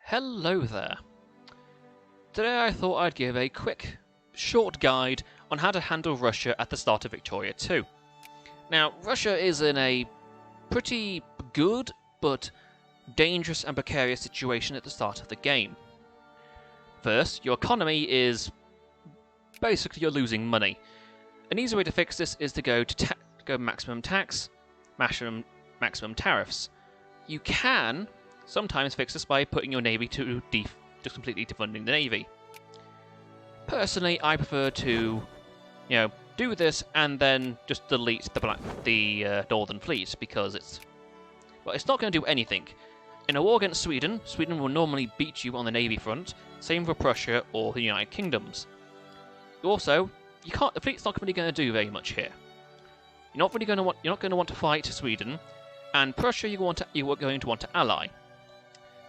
Hello there. Today I thought I'd give a quick, short guide on how to handle Russia at the start of Victoria 2. Now, Russia is in a pretty good, but dangerous and precarious situation at the start of the game. First, your economy is basically you're losing money. An easy way to fix this is to go maximum tax, maximum tariffs. You can sometimes fix this by putting your navy to just completely defunding the navy. Personally, I prefer to, do this and then just delete the Northern Fleet because it's not going to do anything. In a war against Sweden, Sweden will normally beat you on the navy front. Same for Prussia or the United Kingdoms. Also, the fleet's not really going to do very much here. You're not going to want to fight Sweden, and Prussia you're going to want to ally.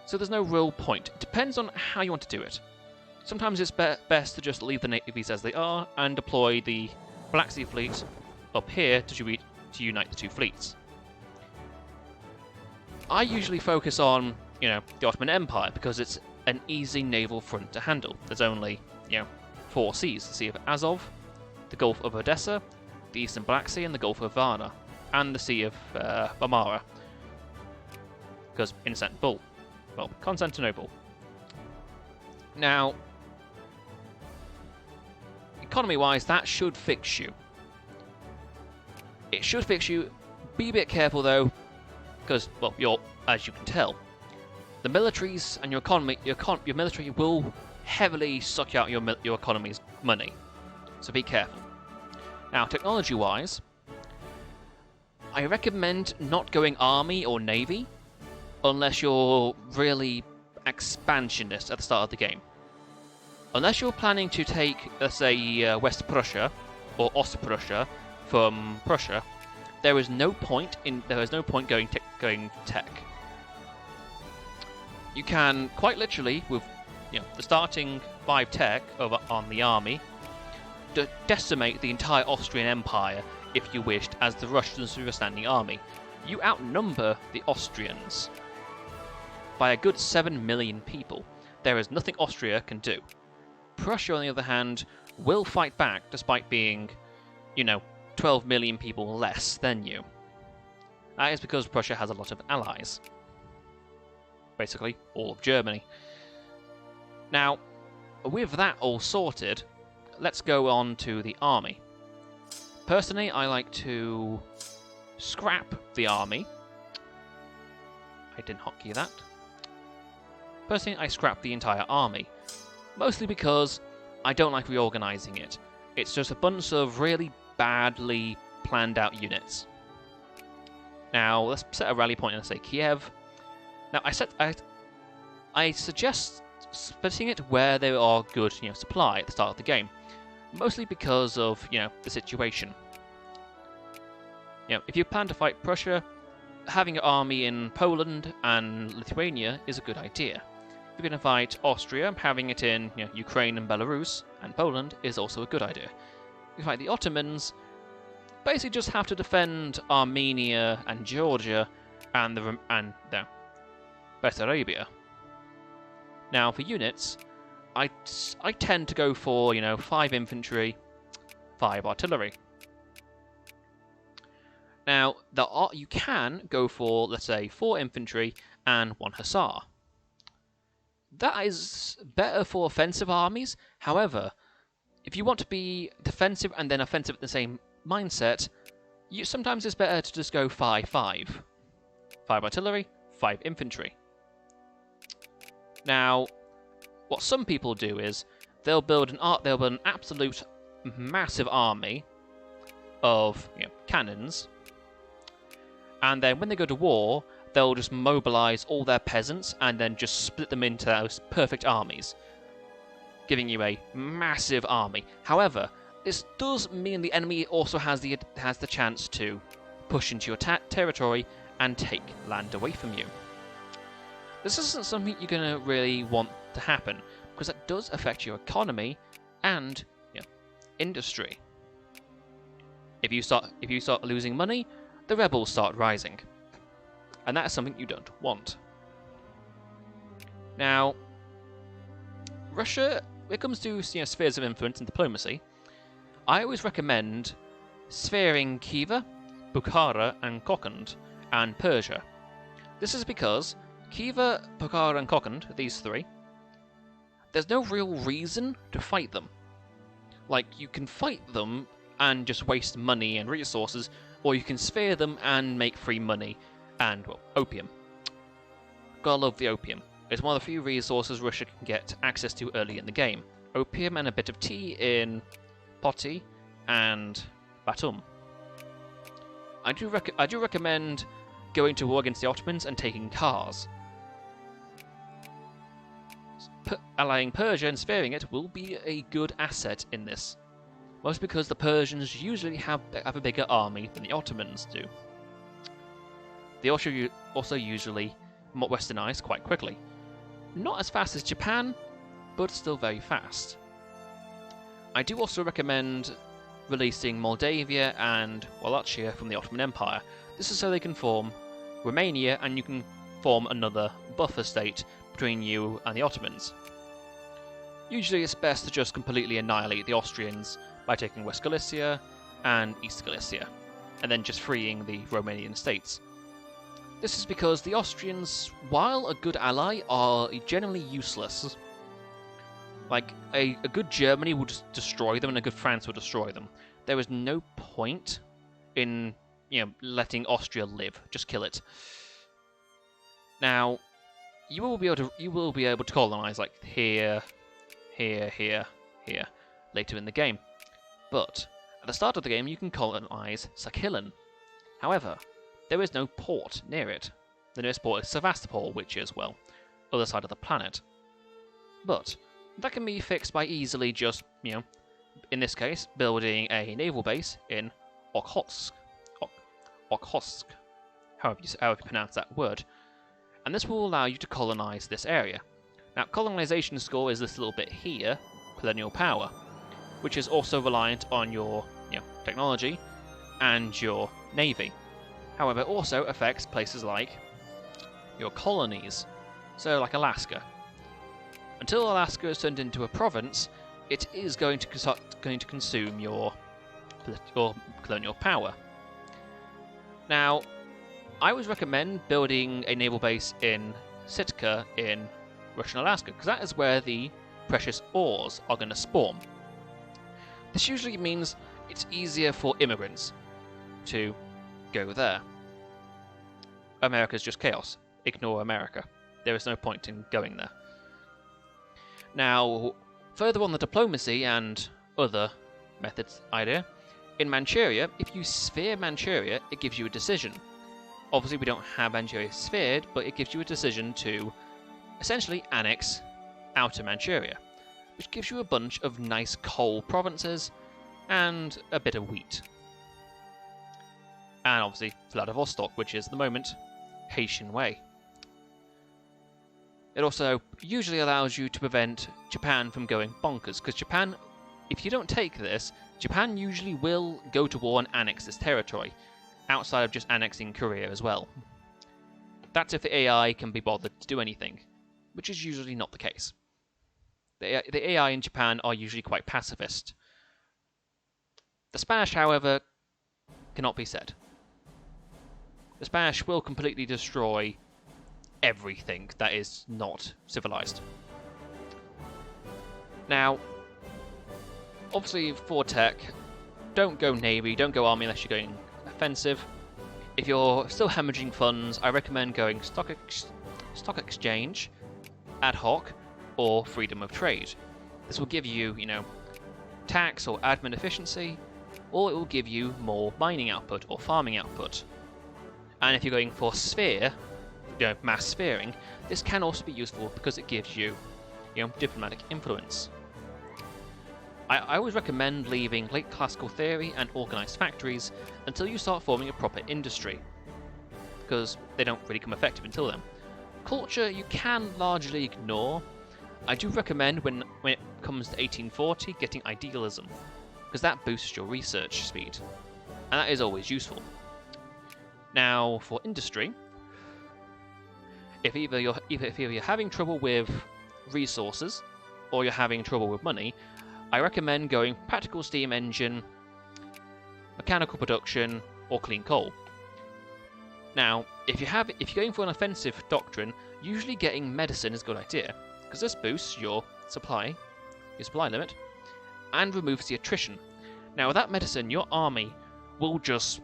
So there's no real point. It depends on how you want to do it. Sometimes it's best to just leave the navies as they are and deploy the Black Sea Fleet up here to unite the two fleets. I usually focus on, the Ottoman Empire because it's an easy naval front to handle. There's only, 4 seas: the Sea of Azov, the Gulf of Odessa, the Eastern Black Sea, and the Gulf of Varna, and the Sea of Marmara. Because Constantinople. Now, economy-wise, that should fix you. It should fix you. Be a bit careful though, because as you can tell, the militaries and your military will heavily suck out your economy's money. So be careful. Now, technology-wise, I recommend not going army or navy unless you're really expansionist at the start of the game. Unless you're planning to take, let's say, West Prussia or Ostprussia from Prussia, there is no point going tech. You can quite literally, with the starting 5 tech over on the army, decimate the entire Austrian Empire if you wished, as the Russians were a standing army. You outnumber the Austrians by a good 7 million people. There is nothing Austria can do. Prussia, on the other hand, will fight back despite being, 12 million people less than you. That is because Prussia has a lot of allies. Basically, all of Germany. Now, with that all sorted, let's go on to the army. Personally, I like to scrap the army. I didn't hotkey that. Personally, I scrap the entire army. Mostly because I don't like reorganizing it. It's just a bunch of really badly planned out units. Now, let's set a rally point and say Kiev. Now, I suggest splitting it where there are good, supply at the start of the game. Mostly because of, the situation. If you plan to fight Prussia, having an army in Poland and Lithuania is a good idea. If you're going to fight Austria, having it in Ukraine and Belarus and Poland is also a good idea. If you fight the Ottomans, basically just have to defend Armenia and Georgia and Bessarabia. Now for units, I tend to go for 5 infantry, 5 artillery. Now you can go for, let's say, 4 infantry and 1 hussar. That is better for offensive armies. However, if you want to be defensive and then offensive at the same mindset, sometimes it's better to just go 5-5. 5 artillery, 5 infantry. Now, what some people do is they'll build an absolute massive army of cannons, and then when they go to war, they'll just mobilize all their peasants and then just split them into those perfect armies, giving you a massive army. However, this does mean the enemy also has the chance to push into your territory and take land away from you. This isn't something you're going to really want to happen, because that does affect your economy and industry. If you start losing money, the rebels start rising, and that is something you don't want. Now, Russia, when it comes to spheres of influence and diplomacy, I always recommend sphering Khiva, Bukhara, and Kokand, and Persia. This is because Khiva, Bukhara, and Kokand, these three, there's no real reason to fight them. Like, you can fight them and just waste money and resources, or you can sphere them and make free money and, well, opium. Gotta love the opium. It's one of the few resources Russia can get access to early in the game. Opium and a bit of tea in Poti and Batum. I do recommend going to war against the Ottomans and taking Kars. Allying Persia and sphering it will be a good asset in this. Most because the Persians usually have a bigger army than the Ottomans do. They also usually westernize quite quickly. Not as fast as Japan, but still very fast. I do also recommend releasing Moldavia and Wallachia from the Ottoman Empire. This is so they can form Romania and you can form another buffer state between you and the Ottomans. Usually it's best to just completely annihilate the Austrians by taking West Galicia and East Galicia, and then just freeing the Romanian states. This is because the Austrians, while a good ally, are generally useless. Like, a good Germany will just destroy them, and a good France will destroy them. There is no point in, letting Austria live. Just kill it. Now, you will be able to colonize, like, here, later in the game. But at the start of the game, you can colonize Sakhalin. However, there is no port near it. The nearest port is Sevastopol, which is, well, other side of the planet. But that can be fixed by easily just, in this case, building a naval base in Okhotsk. Okhotsk, however you pronounce that word. And this will allow you to colonize this area. Now, colonization score is this little bit here, colonial power, which is also reliant on your, technology and your navy. However, it also affects places like your colonies, so like Alaska. Until Alaska is turned into a province, it is going to consume your colonial power. Now, I always recommend building a naval base in Sitka in Russian Alaska, because that is where the precious ores are going to spawn. This usually means it's easier for immigrants to go there. America's just chaos. Ignore America. There is no point in going there. Now, further on the diplomacy and other methods idea, in Manchuria, if you sphere Manchuria, it gives you a decision. Obviously, we don't have Manchuria sphered, but it gives you a decision to essentially annex Outer Manchuria, which gives you a bunch of nice coal provinces and a bit of wheat. And obviously Vladivostok, which is at the moment Haitian Way. It also usually allows you to prevent Japan from going bonkers, because Japan, if you don't take this, Japan usually will go to war and annex this territory, outside of just annexing Korea as well. That's if the AI can be bothered to do anything, which is usually not the case. The AI in Japan are usually quite pacifist. The Spanish, however, cannot be said. The Spanish will completely destroy everything that is not civilized. Now, obviously for tech, don't go navy, don't go army unless you're going offensive. If you're still hemorrhaging funds, I recommend going stock exchange, ad hoc, or freedom of trade. This will give you, tax or admin efficiency, or it will give you more mining output or farming output. And if you're going for sphere, mass sphering, this can also be useful because it gives you, diplomatic influence. I always recommend leaving late classical theory and organized factories until you start forming a proper industry, because they don't really come effective until then. Culture you can largely ignore. I do recommend when it comes to 1840 getting idealism, because that boosts your research speed, and that is always useful. Now for industry, if either you're having trouble with resources or you're having trouble with money, I recommend going practical steam engine, mechanical production, or clean coal. Now, if you're going for an offensive doctrine, usually getting medicine is a good idea, because this boosts your supply limit, and removes the attrition. Now, without medicine, your army will just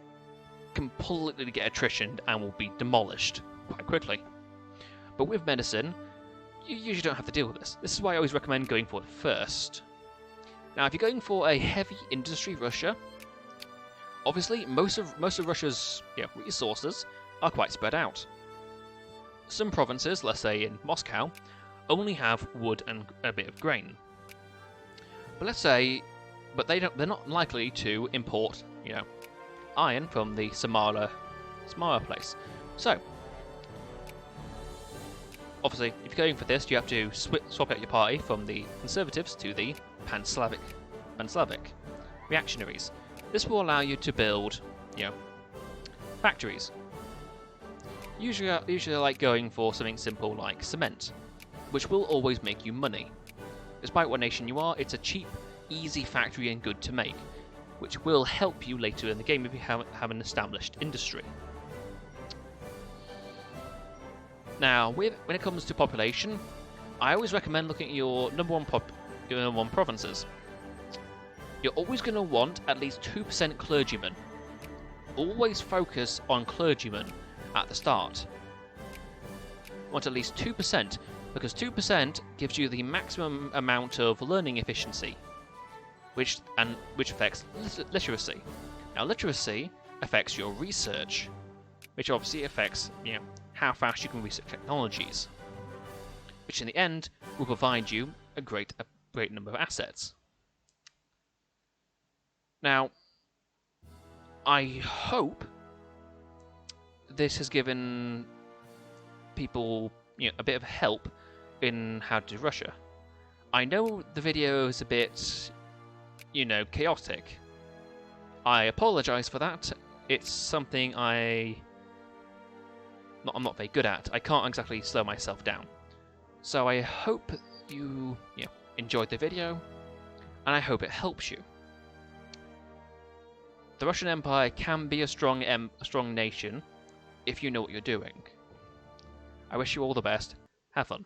completely get attrition and will be demolished quite quickly. But with medicine, you usually don't have to deal with this. This is why I always recommend going for it first. Now, if you're going for a heavy industry Russia, obviously most of Russia's resources are quite spread out. Some provinces, let's say in Moscow, only have wood and a bit of grain. But they're not likely to import, iron from the Samara place. So, obviously, if you're going for this, you have to swap out your party from the Conservatives to the Pan-Slavic reactionaries. This will allow you to build, factories. Usually I like going for something simple like cement, which will always make you money. Despite what nation you are, it's a cheap, easy factory and good to make, which will help you later in the game if you have an established industry. Now, when it comes to population, I always recommend looking at your number one provinces. You're always going to want at least 2% clergymen. Always focus on clergymen at the start. Want at least 2%, because 2% gives you the maximum amount of learning efficiency, which affects literacy. Now, literacy affects your research, which obviously affects how fast you can research technologies, which in the end will provide you a great number of assets. Now, I hope this has given people a bit of help in how to do Russia. I know the video is a bit chaotic. I apologize for that. It's something I'm not very good at. I can't exactly slow myself down. So I hope you enjoyed the video, and I hope it helps you. The Russian Empire can be a strong nation if you know what you're doing. I wish you all the best. Have fun.